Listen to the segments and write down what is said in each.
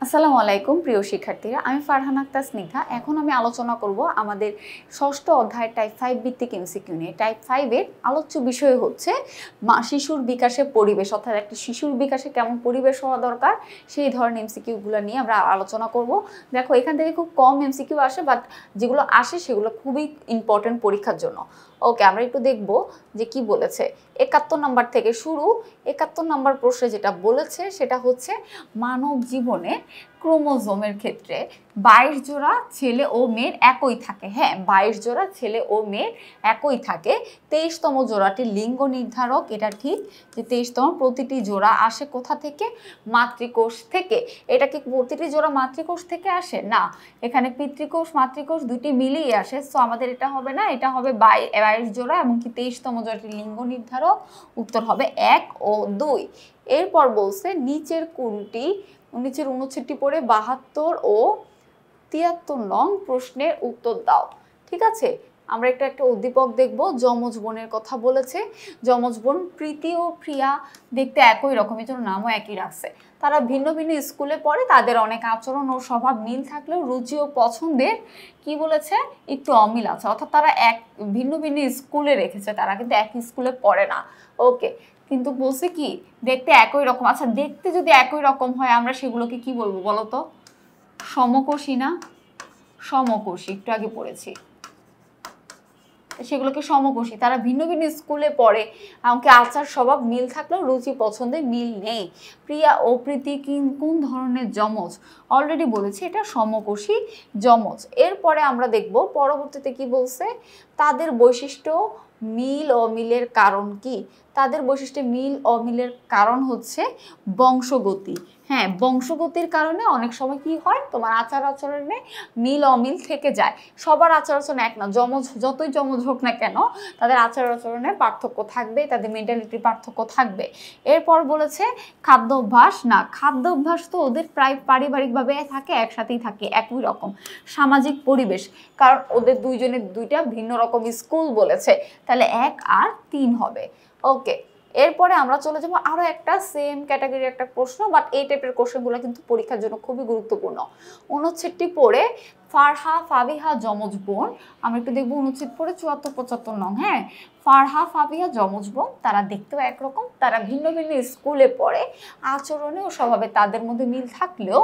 আসসালামু আলাইকুম প্রিয় শিক্ষার্থীরা, আমি ফারহান আক্তার স্নিগ্ধা। এখন আমি আলোচনা করব আমাদের ষষ্ঠ অধ্যায় টাইপ 5 ভিত্তিক এমসিকিউ নিয়ে। টাইপ 5 এর আলোচ্য বিষয় হচ্ছে শিশুর বিকাশে পরিবেশ, অর্থাৎ একটা শিশুর বিকাশে কেমন পরিবেশ হওয়া দরকার সেই ধরনের এমসিকিউগুলো নিয়ে আমরা আলোচনা করব। দেখো, এখান থেকে খুব কম এমসিকিউ আসে, বাট যেগুলো আসে সেগুলো খুবই ইম্পর্টেন্ট পরীক্ষার জন্য। ওকে, আমরা একটু দেখব যে কি বলেছে। 71 নাম্বার থেকে শুরু। 71 নাম্বার প্রশ্নে যেটা বলেছে সেটা হচ্ছে মানব জীবনে ক্রোমোজোমের ক্ষেত্রে 22 জোড়া ছেলে ও মেয়ের একই থাকে। হ্যাঁ, 22 জোড়া ছেলে ও মেয়ের একই থাকে। 23তম জোড়াটি লিঙ্গ নির্ধারক, এটা ঠিক যে 23তম প্রতিটি জোড়া আসে কোথা থেকে? মাতৃকোষ থেকে। এটা কি প্রতিটি জোড়া মাতৃকোষ থেকে আসে? না, এখানে পিতৃকোষ মাতৃকোষ দুটি মিলিয়ে আসে। সো আমাদের এটা হবে না, এটা হবে 22 জোড়া এবং কি 23তম জোড়াটি লিঙ্গ নির্ধারক। উত্তর হবে 1 ও 2। এরপর বলছে নিচের 69 পড়ে 72 ও 73 নং প্রশ্নের উত্তর দাও। ঠিক আছে, আমরা একটা উদ্দীপক দেখব। যমজ বোনের কথা বলেছে। যমজ বোন প্রীতি ও প্রিয়া দেখতে একই রকম, এর জন্য নামও একই রাখছে। তারা ভিন্ন ভিন্ন স্কুলে পড়ে, তাদের অনেক আচরণ ও স্বভাব মিল থাকলেও রুচি ও পছন্দের কি বলেছে একটু অমিল আছে, অর্থাৎ তারা ভিন্ন ভিন্ন স্কুলে রেখেছে, তারা কিন্তু এক স্কুলে পড়ে না। ওকে, কিন্তু বলছে কি দেখতে একই রকম। আচ্ছা, দেখতে যদি একই রকম হয় আমরা সেগুলোকে কি বলবো বলো তো? সমকোষী না? সমকোষী, একটু আগে পড়েছি, সেগুলোকে সমকোষী। তারা ভিন্ন ভিন্ন স্কুলে পড়ে, এমনকি আচার স্বভাব মিল থাকলেও রুচি পছন্দে মিল নেই। প্রিয়া ও প্রীতি কোন ধরনের যমজ? অলরেডি বলেছি এটা সমকোষী যমজ। এরপরে আমরা দেখব পরবর্তীতে কি বলছে। তাদের বৈশিষ্ট্য মিল অমিলের কারণ কি? তাদের বৈশিষ্ট্যে মিল অমিলের কারণ হচ্ছে বংশগতি। হ্যাঁ, বংশগতির কারণে অনেক সময় কি হয়, তোমার আচার আচরণে মিল অমিল থেকে যায়। সবার আচার আচরণ এক না, যতই যমজ হোক না কেন তাদের আচার আচরণে পার্থক্য থাকবে, তাদের মেন্টালিটির পার্থক্য থাকবে। এরপর বলেছে খাদ্য অভ্যাস না, খাদ্য অভ্যাস তো ওদের প্রায় পারিবারিকভাবে থাকে, একসাথেই থাকে একই রকম। সামাজিক পরিবেশ, কারণ ওদের দুইজনের দুইটা ভিন্ন রকম স্কুল বলেছে, তাহলে 1 আর 3 হবে। ওকে, এরপরে আমরা চলে যাবো আরো একটা সেম ক্যাটাগরির একটা প্রশ্ন, বাট এই টাইপের কোশ্চেনগুলো কিন্তু পরীক্ষার জন্য খুবই গুরুত্বপূর্ণ। 69 পড়ে ফারহা ফাবিহা যমজ বোন। আমরা একটু দেখবো 69 পড়ে 74-75 নং। হ্যাঁ, ফারহা ফাবিহা যমজ বোন, তারা দেখতেও একরকম, তারা ভিন্ন ভিন্ন স্কুলে পড়ে, আচরণে ও স্বভাবে তাদের মধ্যে মিল থাকলেও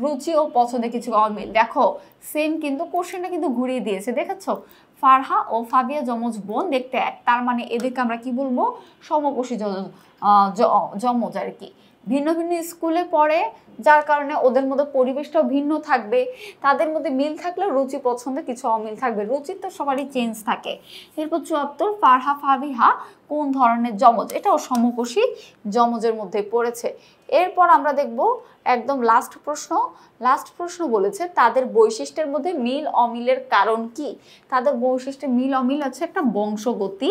রুচি ও পছন্দে কিছু অমিল। দেখো সেম, কিন্তু কোশ্চেনটা কিন্তু ঘুরিয়ে দিয়েছে, দেখেছো? ফারহা ও ফাবিয়া যমজ বোন দেখতে এক, তার মানে এদেরকে আমরা কি বলবো? সমকোষী যমজ আর কি। ভিন্ন ভিন্ন স্কুলে পড়ে, যার কারণে ওদের মধ্যে পরিবেশটাও ভিন্ন থাকবে, তাদের মধ্যে মিল থাকলে রুচি পছন্দে কিছু অমিল থাকবে। রুচি তো সবারই চেঞ্জ থাকে। এরপর 74 ফারহা ফাবিহা কোন ধরনের যমজ? এটাও সমকোষী যমজের মধ্যে পড়েছে। এরপর আমরা দেখব একদম লাস্ট প্রশ্ন বলেছে তাদের বৈশিষ্ট্যের মধ্যে মিল অমিলের কারণ কি? তাদের বৈশিষ্ট্যে মিল অমিল আছে একটা বংশগতি।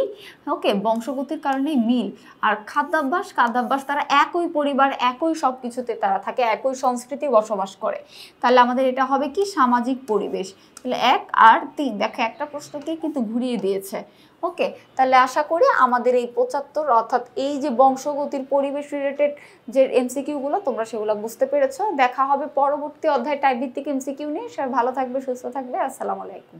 ওকে, বংশগতির কারণেই মিল। আর খাদ্যাভ্যাস তারা একই পরিবার, একই সব কিছুতে তারা থাকে, একই সংস্কৃতি বসবাস করে। তাহলে আমাদের এটা হবে কি? সামাজিক পরিবেশ। তাহলে 1 আর 3। দেখো একটা প্রশ্নকে কিন্তু ঘুরিয়ে দিয়েছে। ওকে, তাহলে আশা করি আমাদের এই 75 অর্থাৎ এই যে বংশগতির পরিবেশ রিলেটেড যে এমসিকিউগুলো তোমরা সেগুলো বুঝতে পেরেছো। দেখা হবে পরবর্তী অধ্যায় টাইপ ভিত্তিক এমসিকিউ নিয়ে। সবাই ভালো থাকবে, সুস্থ থাকবে। আসসালামু আলাইকুম।